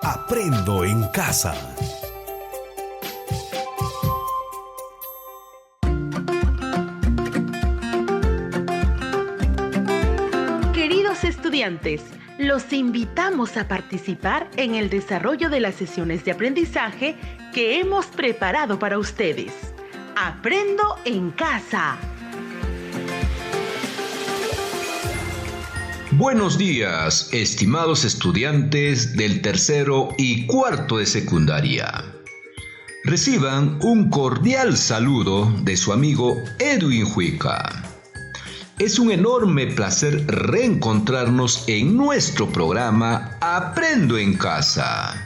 Aprendo en casa. Queridos estudiantes, los invitamos a participar en el desarrollo de las sesiones de aprendizaje que hemos preparado para ustedes. Aprendo en casa. Buenos días, estimados estudiantes del tercero y cuarto de secundaria. Reciban un cordial saludo de su amigo Edwin Huica. Es un enorme placer reencontrarnos en nuestro programa Aprendo en Casa,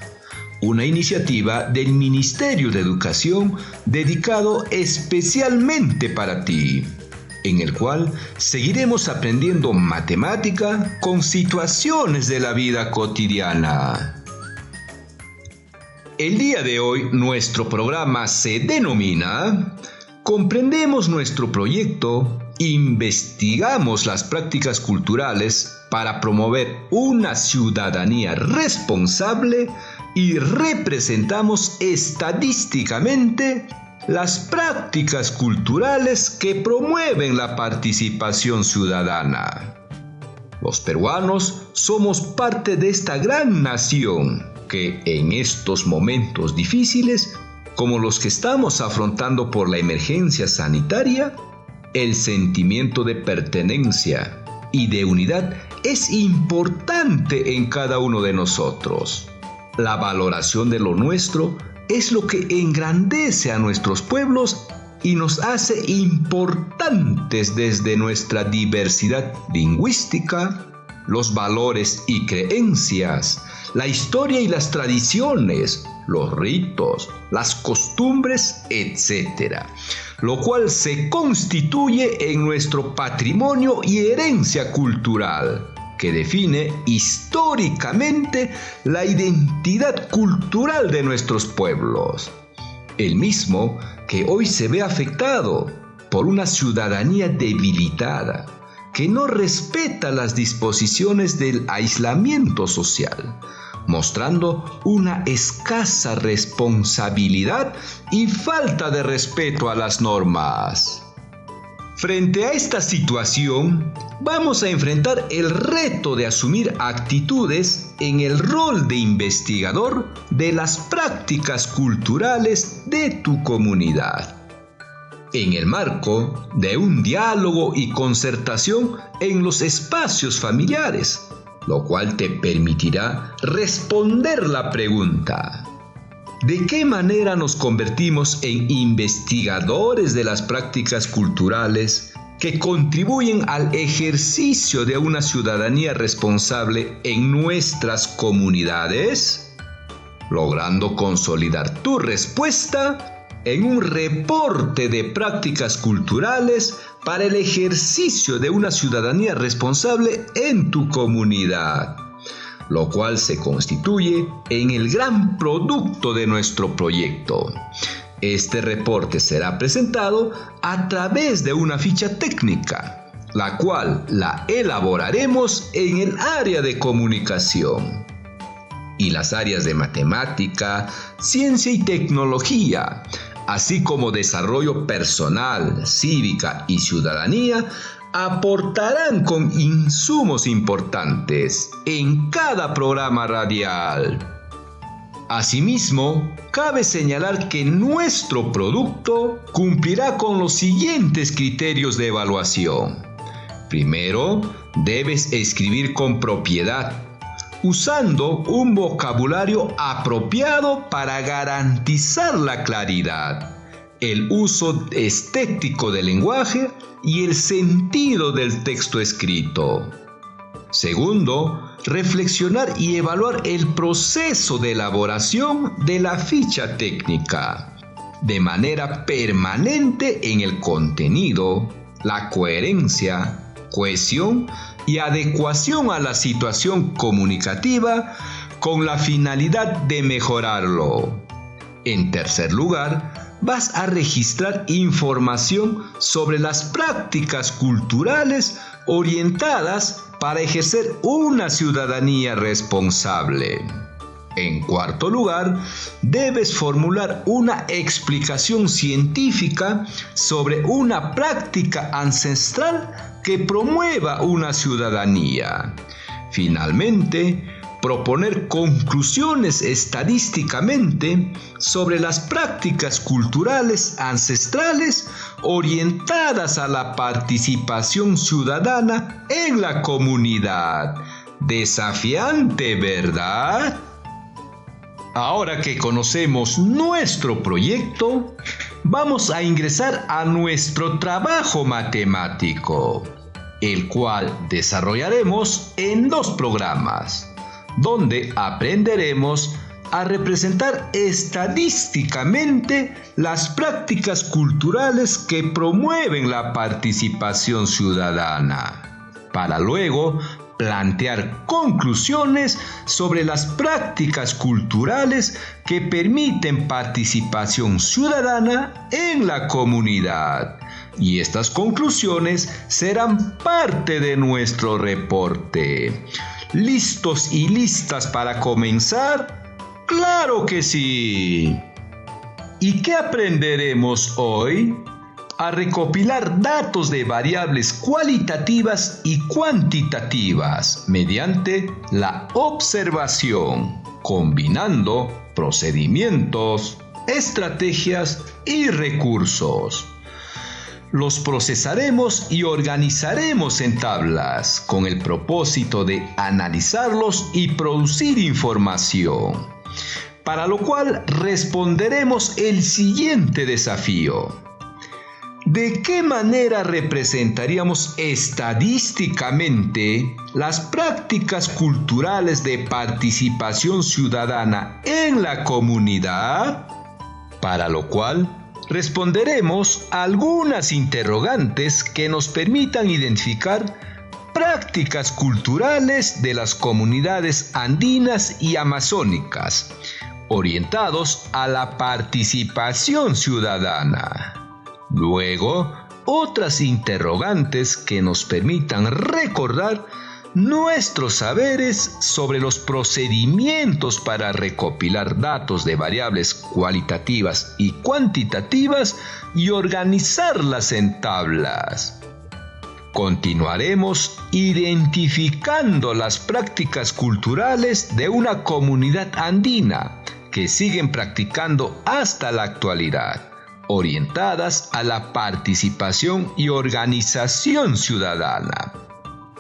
una iniciativa del Ministerio de Educación dedicado especialmente para ti, en el cual seguiremos aprendiendo matemática con situaciones de la vida cotidiana. El día de hoy nuestro programa se denomina Comprendemos nuestro proyecto, investigamos las prácticas culturales para promover una ciudadanía responsable y representamos estadísticamente las prácticas culturales que promueven la participación ciudadana. Los peruanos somos parte de esta gran nación que en estos momentos difíciles, como los que estamos afrontando por la emergencia sanitaria, el sentimiento de pertenencia y de unidad es importante en cada uno de nosotros. La valoración de lo nuestro es lo que engrandece a nuestros pueblos y nos hace importantes desde nuestra diversidad lingüística, los valores y creencias, la historia y las tradiciones, los ritos, las costumbres, etc., lo cual se constituye en nuestro patrimonio y herencia cultural, que define históricamente la identidad cultural de nuestros pueblos. El mismo que hoy se ve afectado por una ciudadanía debilitada, que no respeta las disposiciones del aislamiento social, mostrando una escasa responsabilidad y falta de respeto a las normas. Frente a esta situación, vamos a enfrentar el reto de asumir actitudes en el rol de investigador de las prácticas culturales de tu comunidad, en el marco de un diálogo y concertación en los espacios familiares, lo cual te permitirá responder la pregunta: ¿de qué manera nos convertimos en investigadores de las prácticas culturales que contribuyen al ejercicio de una ciudadanía responsable en nuestras comunidades? Logrando consolidar tu respuesta en un reporte de prácticas culturales para el ejercicio de una ciudadanía responsable en tu comunidad, lo cual se constituye en el gran producto de nuestro proyecto. Este reporte será presentado a través de una ficha técnica, la cual la elaboraremos en el área de comunicación. Y las áreas de matemática, ciencia y tecnología, así como desarrollo personal, cívica y ciudadanía, aportarán con insumos importantes en cada programa radial. Asimismo, cabe señalar que nuestro producto cumplirá con los siguientes criterios de evaluación. Primero, debes escribir con propiedad, usando un vocabulario apropiado para garantizar la claridad, el uso estético del lenguaje y el sentido del texto escrito. Segundo, reflexionar y evaluar el proceso de elaboración de la ficha técnica, de manera permanente en el contenido, la coherencia, cohesión y adecuación a la situación comunicativa con la finalidad de mejorarlo. En tercer lugar, vas a registrar información sobre las prácticas culturales orientadas para ejercer una ciudadanía responsable. En cuarto lugar, debes formular una explicación científica sobre una práctica ancestral que promueva una ciudadanía. Finalmente, proponer conclusiones estadísticamente sobre las prácticas culturales ancestrales orientadas a la participación ciudadana en la comunidad. Desafiante, ¿verdad? Ahora que conocemos nuestro proyecto, vamos a ingresar a nuestro trabajo matemático, el cual desarrollaremos en 2 programas, donde aprenderemos a representar estadísticamente las prácticas culturales que promueven la participación ciudadana, para luego plantear conclusiones sobre las prácticas culturales que permiten participación ciudadana en la comunidad. Y estas conclusiones serán parte de nuestro reporte. ¿Listos y listas para comenzar? ¡Claro que sí! ¿Y qué aprenderemos hoy? A recopilar datos de variables cualitativas y cuantitativas mediante la observación, combinando procedimientos, estrategias y recursos. Los procesaremos y organizaremos en tablas con el propósito de analizarlos y producir información, para lo cual responderemos el siguiente desafío. ¿De qué manera representaríamos estadísticamente las prácticas culturales de participación ciudadana en la comunidad? Para lo cual responderemos algunas interrogantes que nos permitan identificar prácticas culturales de las comunidades andinas y amazónicas, orientados a la participación ciudadana. Luego, otras interrogantes que nos permitan recordar nuestros saberes sobre los procedimientos para recopilar datos de variables cualitativas y cuantitativas y organizarlas en tablas. Continuaremos identificando las prácticas culturales de una comunidad andina que siguen practicando hasta la actualidad, orientadas a la participación y organización ciudadana,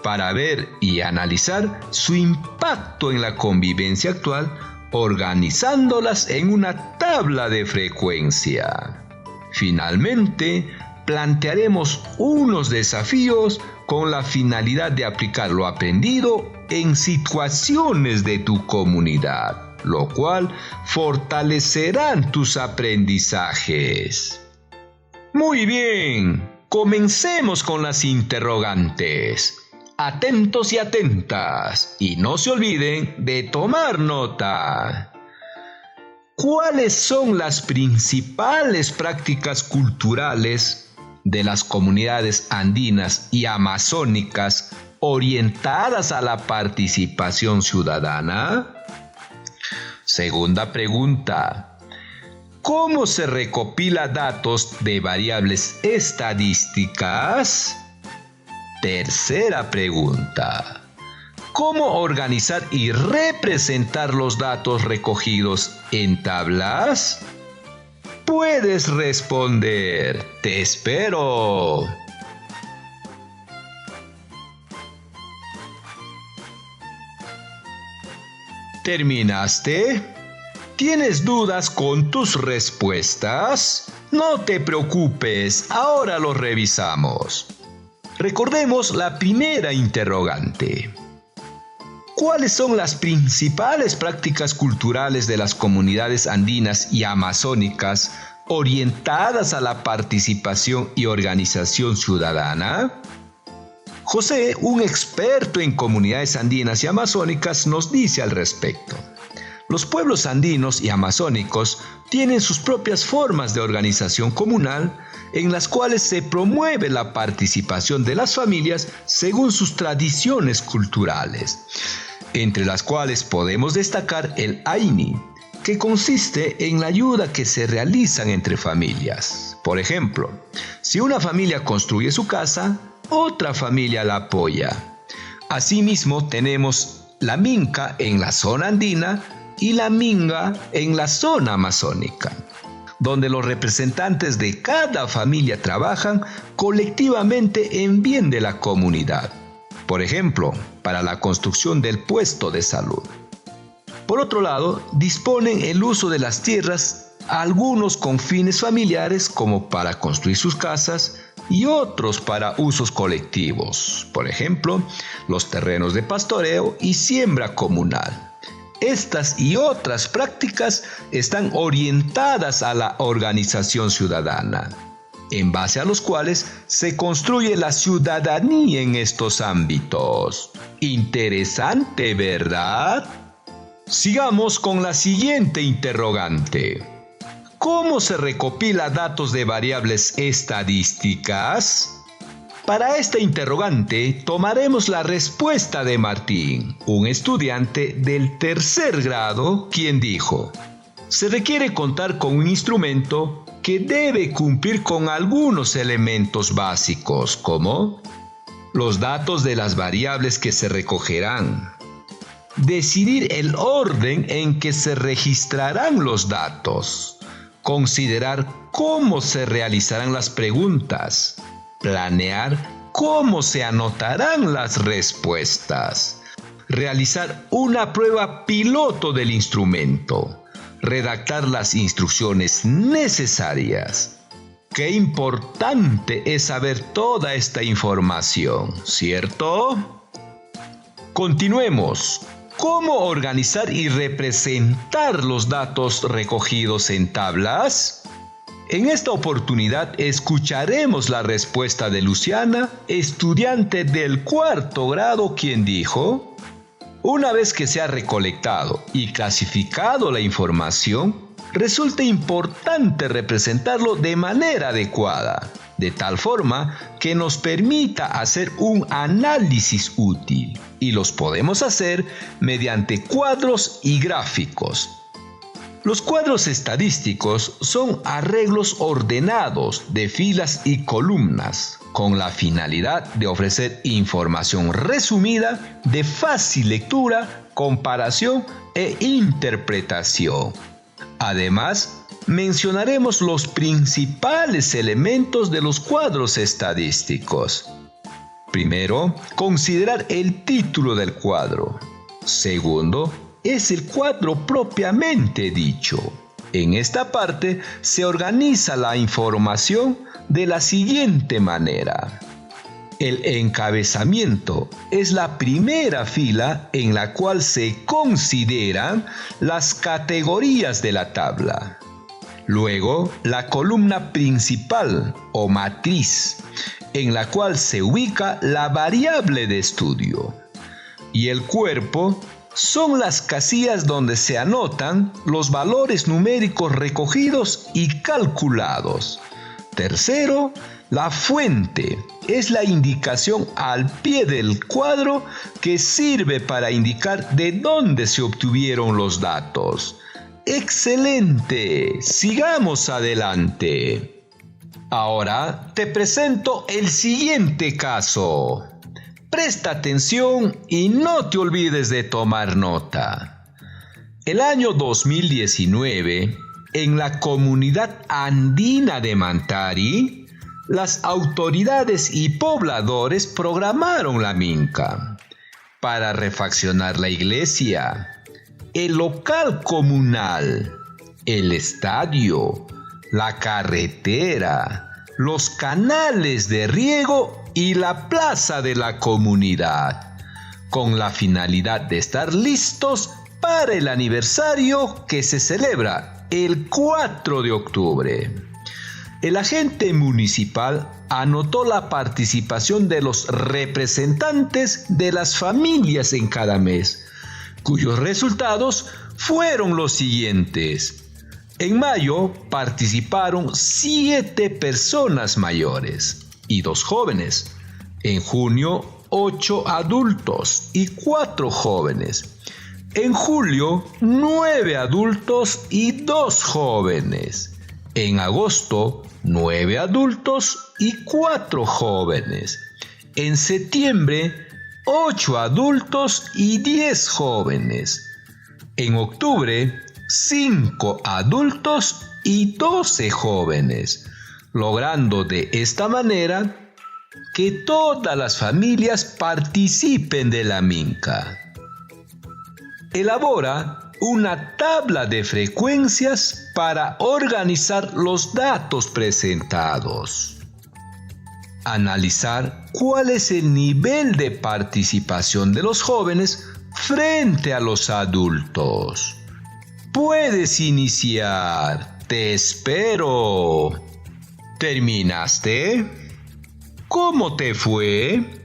para ver y analizar su impacto en la convivencia actual, organizándolas en una tabla de frecuencia. Finalmente, plantearemos unos desafíos con la finalidad de aplicar lo aprendido en situaciones de tu comunidad, lo cual fortalecerán tus aprendizajes. Muy bien, comencemos con las interrogantes. Atentos y atentas, y no se olviden de tomar nota. ¿Cuáles son las principales prácticas culturales de las comunidades andinas y amazónicas orientadas a la participación ciudadana? Segunda pregunta. ¿Cómo se recopila datos de variables estadísticas? Tercera pregunta. ¿Cómo organizar y representar los datos recogidos en tablas? Puedes responder. Te espero. ¿Terminaste? ¿Tienes dudas con tus respuestas? No te preocupes, ahora lo revisamos. Recordemos la primera interrogante. ¿Cuáles son las principales prácticas culturales de las comunidades andinas y amazónicas orientadas a la participación y organización ciudadana? José, un experto en comunidades andinas y amazónicas, nos dice al respecto. Los pueblos andinos y amazónicos tienen sus propias formas de organización comunal en las cuales se promueve la participación de las familias según sus tradiciones culturales, entre las cuales podemos destacar el Aini, que consiste en la ayuda que se realizan entre familias. Por ejemplo, si una familia construye su casa, otra familia la apoya. Asimismo, tenemos la Minca en la zona andina y la Minga en la zona amazónica, donde los representantes de cada familia trabajan colectivamente en bien de la comunidad. Por ejemplo, para la construcción del puesto de salud. Por otro lado, disponen el uso de las tierras, algunos con fines familiares como para construir sus casas y otros para usos colectivos. Por ejemplo, los terrenos de pastoreo y siembra comunal. Estas y otras prácticas están orientadas a la organización ciudadana, en base a los cuales se construye la ciudadanía en estos ámbitos. Interesante, ¿verdad? Sigamos con la siguiente interrogante. ¿Cómo se recopila datos de variables estadísticas? Para esta interrogante tomaremos la respuesta de Martín, un estudiante del tercer grado, quien dijo: se requiere contar con un instrumento que debe cumplir con algunos elementos básicos, como los datos de las variables que se recogerán, decidir el orden en que se registrarán los datos, considerar cómo se realizarán las preguntas, planear cómo se anotarán las respuestas, realizar una prueba piloto del instrumento, redactar las instrucciones necesarias. Qué importante es saber toda esta información, ¿cierto? Continuemos. ¿Cómo organizar y representar los datos recogidos en tablas? En esta oportunidad escucharemos la respuesta de Luciana, estudiante del cuarto grado, quien dijo: una vez que se ha recolectado y clasificado la información, resulta importante representarlo de manera adecuada, de tal forma que nos permita hacer un análisis útil, y los podemos hacer mediante cuadros y gráficos. Los cuadros estadísticos son arreglos ordenados de filas y columnas, con la finalidad de ofrecer información resumida de fácil lectura, comparación e interpretación. Además, mencionaremos los principales elementos de los cuadros estadísticos. Primero, considerar el título del cuadro. Segundo, es el cuadro propiamente dicho. En esta parte se organiza la información de la siguiente manera. El encabezamiento es la primera fila en la cual se consideran las categorías de la tabla. Luego, la columna principal o matriz, en la cual se ubica la variable de estudio. Y el cuerpo son las casillas donde se anotan los valores numéricos recogidos y calculados. Tercero, la fuente es la indicación al pie del cuadro que sirve para indicar de dónde se obtuvieron los datos. ¡Excelente! Sigamos adelante. Ahora te presento el siguiente caso. Presta atención y no te olvides de tomar nota. El año 2019, en la comunidad andina de Mantari, las autoridades y pobladores programaron la Minca para refaccionar la iglesia, el local comunal, el estadio, la carretera, los canales de riego y la plaza de la comunidad, con la finalidad de estar listos para el aniversario que se celebra el 4 de octubre. El agente municipal anotó la participación de los representantes de las familias en cada mes, cuyos resultados fueron los siguientes. En mayo participaron 7 personas mayores y 2 jóvenes. En junio, 8 adultos y 4 jóvenes. En julio, 9 adultos y 2 jóvenes. En agosto, 9 adultos y 4 jóvenes. En septiembre, 8 adultos y 10 jóvenes. En octubre, 5 adultos y 12 jóvenes, logrando de esta manera que todas las familias participen de la Minca. Elabora una tabla de frecuencias para organizar los datos presentados. Analizar cuál es el nivel de participación de los jóvenes frente a los adultos. Puedes iniciar. Te espero. ¿Terminaste? ¿Cómo te fue?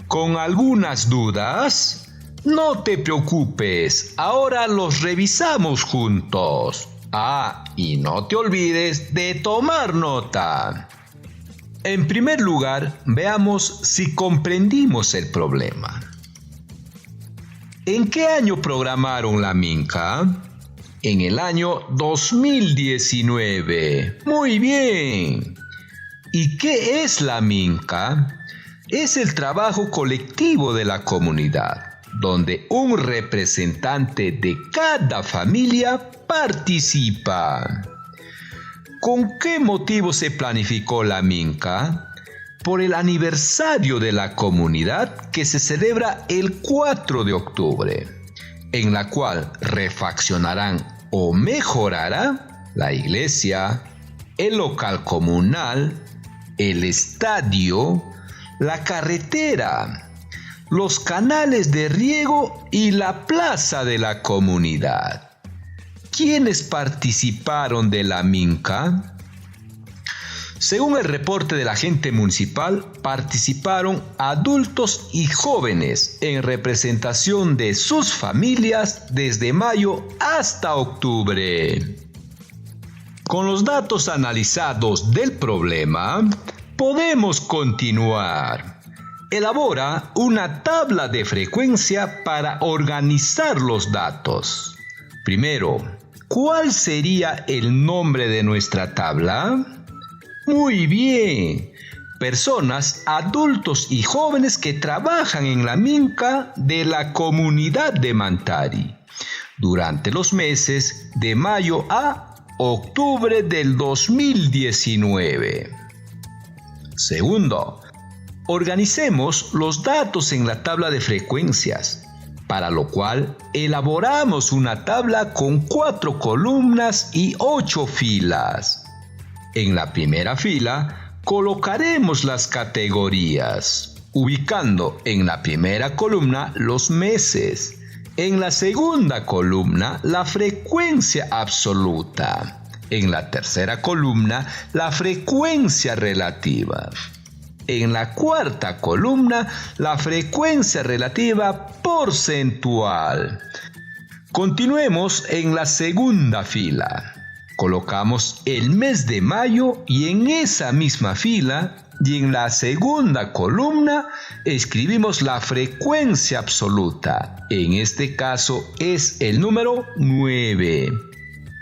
¿Con algunas dudas? No te preocupes, ahora los revisamos juntos. Y no te olvides de tomar nota. En primer lugar, veamos si comprendimos el problema. ¿En qué año programaron la Minca? En el año 2019. Muy bien. ¿Y qué es la Minca? Es el trabajo colectivo de la comunidad, donde un representante de cada familia participa. ¿Con qué motivo se planificó la Minca? Por el aniversario de la comunidad que se celebra el 4 de octubre, en la cual refaccionarán o mejorará la iglesia, el local comunal, el estadio, la carretera, los canales de riego y la plaza de la comunidad. ¿Quiénes participaron de la Minca? Según el reporte del agente municipal, participaron adultos y jóvenes en representación de sus familias desde mayo hasta octubre. Con los datos analizados del problema, podemos continuar. Elabora una tabla de frecuencia para organizar los datos. Primero, ¿cuál sería el nombre de nuestra tabla? Muy bien. Personas, adultos y jóvenes que trabajan en la Minca de la comunidad de Mantari durante los meses de mayo a octubre del 2019. Segundo, organicemos los datos en la tabla de frecuencias, para lo cual elaboramos una tabla con 4 columnas y 8 filas. En la primera fila colocaremos las categorías, ubicando en la primera columna los meses, en la segunda columna la frecuencia absoluta, en la tercera columna la frecuencia relativa, en la cuarta columna la frecuencia relativa porcentual. Continuemos en la segunda fila. Colocamos el mes de mayo y en esa misma fila y en la segunda columna escribimos la frecuencia absoluta. En este caso es el número 9.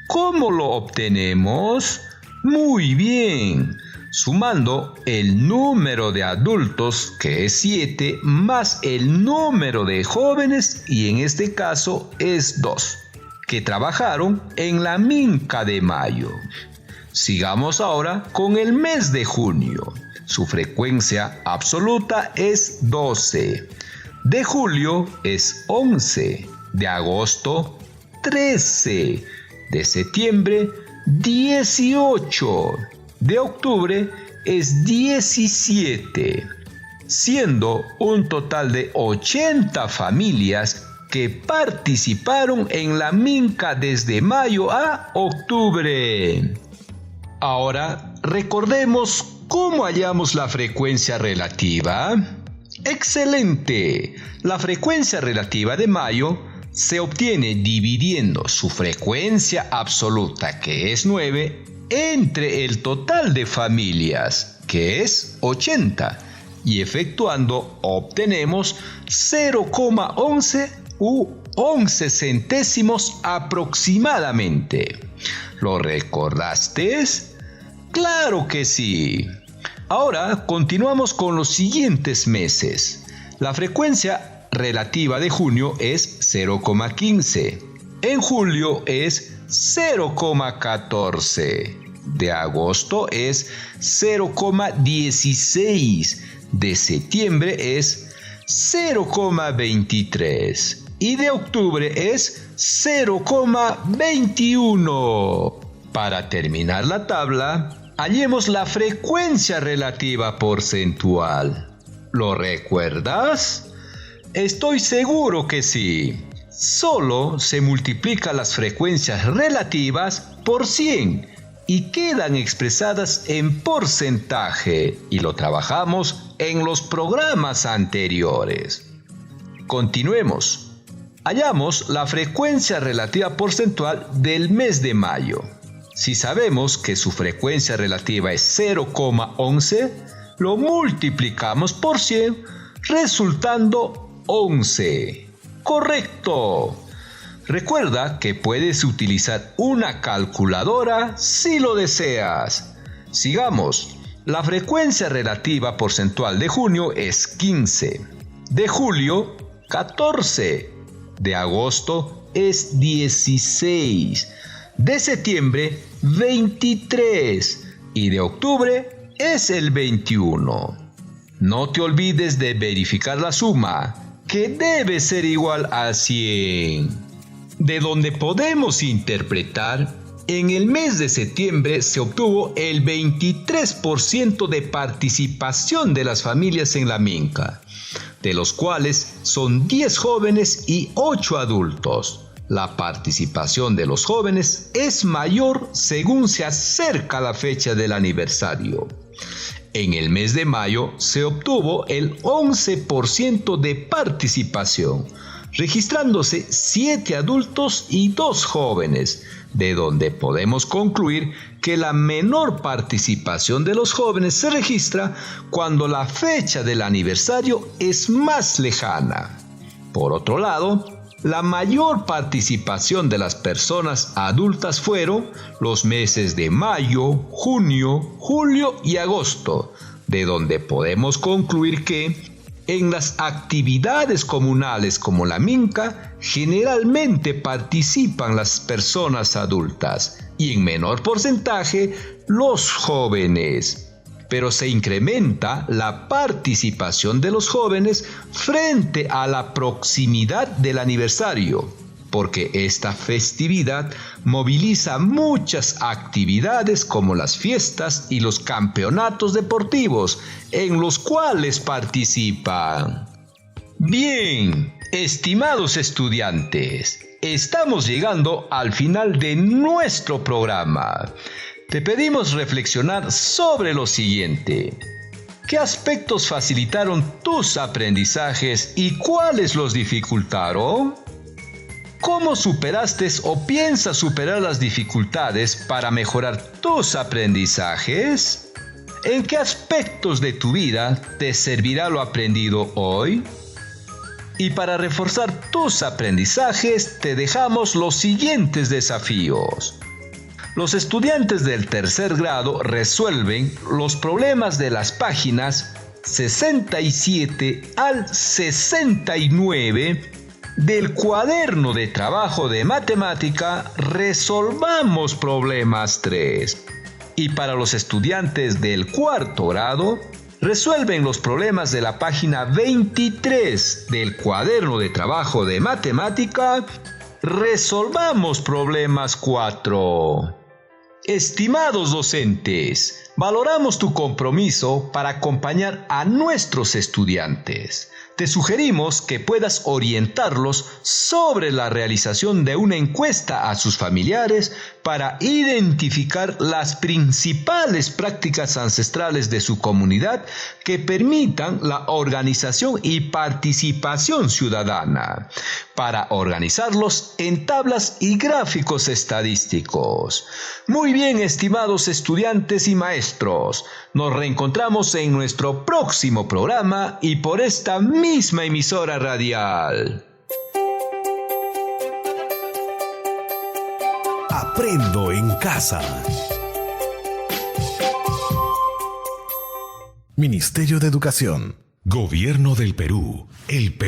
¿Cómo lo obtenemos? Muy bien. Sumando el número de adultos, que es 7, más el número de jóvenes, y en este caso es 2, que trabajaron en la Minca de mayo. Sigamos ahora con el mes de junio. Su frecuencia absoluta es 12. De julio es 11. De agosto, 13. De septiembre, 18. De octubre es 17. Siendo un total de 80 familias que participaron en la Minca desde mayo a octubre. Ahora recordemos cómo hallamos la frecuencia relativa. ¡Excelente! La frecuencia relativa de mayo se obtiene dividiendo su frecuencia absoluta, que es 9, entre el total de familias, que es 80, y efectuando obtenemos 0,11 u 11 centésimos aproximadamente. ¿Lo recordaste? ¡Claro que sí! Ahora continuamos con los siguientes meses. La frecuencia relativa de junio es 0,15. En julio es 0,14. De agosto es 0,16. De septiembre es 0,23. Y de octubre es 0,21. Para terminar la tabla, hallemos la frecuencia relativa porcentual. ¿Lo recuerdas? Estoy seguro que sí. Solo se multiplican las frecuencias relativas por 100 y quedan expresadas en porcentaje, y lo trabajamos en los programas anteriores. Continuemos. Hallamos la frecuencia relativa porcentual del mes de mayo. Si sabemos que su frecuencia relativa es 0,11, lo multiplicamos por 100, resultando 11. ¡Correcto! Recuerda que puedes utilizar una calculadora si lo deseas. Sigamos. La frecuencia relativa porcentual de junio es 15. De julio, 14. De agosto es 16. De septiembre, 23. Y de octubre es el 21. No te olvides de verificar la suma, que debe ser igual a 100. De donde podemos interpretar, en el mes de septiembre se obtuvo el 23% de participación de las familias en la Minca, de los cuales son 10 jóvenes y 8 adultos. La participación de los jóvenes es mayor según se acerca la fecha del aniversario. En el mes de mayo se obtuvo el 11% de participación, registrándose 7 adultos y 2 jóvenes, de donde podemos concluir que la menor participación de los jóvenes se registra cuando la fecha del aniversario es más lejana. Por otro lado, la mayor participación de las personas adultas fueron los meses de mayo, junio, julio y agosto, de donde podemos concluir que en las actividades comunales como la Minca, generalmente participan las personas adultas y en menor porcentaje los jóvenes. Pero se incrementa la participación de los jóvenes frente a la proximidad del aniversario, porque esta festividad moviliza muchas actividades como las fiestas y los campeonatos deportivos en los cuales participan. Bien, estimados estudiantes, estamos llegando al final de nuestro programa. Te pedimos reflexionar sobre lo siguiente. ¿Qué aspectos facilitaron tus aprendizajes y cuáles los dificultaron? ¿Cómo superaste o piensas superar las dificultades para mejorar tus aprendizajes? ¿En qué aspectos de tu vida te servirá lo aprendido hoy? Y para reforzar tus aprendizajes te dejamos los siguientes desafíos. Los estudiantes del tercer grado resuelven los problemas de las páginas 67 al 69 del cuaderno de trabajo de matemática Resolvamos Problemas 3. Y para los estudiantes del cuarto grado, resuelven los problemas de la página 23 del cuaderno de trabajo de matemática Resolvamos Problemas 4. Estimados docentes, valoramos tu compromiso para acompañar a nuestros estudiantes. Te sugerimos que puedas orientarlos sobre la realización de una encuesta a sus familiares para identificar las principales prácticas ancestrales de su comunidad que permitan la organización y participación ciudadana, para organizarlos en tablas y gráficos estadísticos. Muy bien, estimados estudiantes y maestros, nos reencontramos en nuestro próximo programa y por esta misma emisora radial. Aprendo en casa. Ministerio de Educación. Gobierno del Perú. El Perú.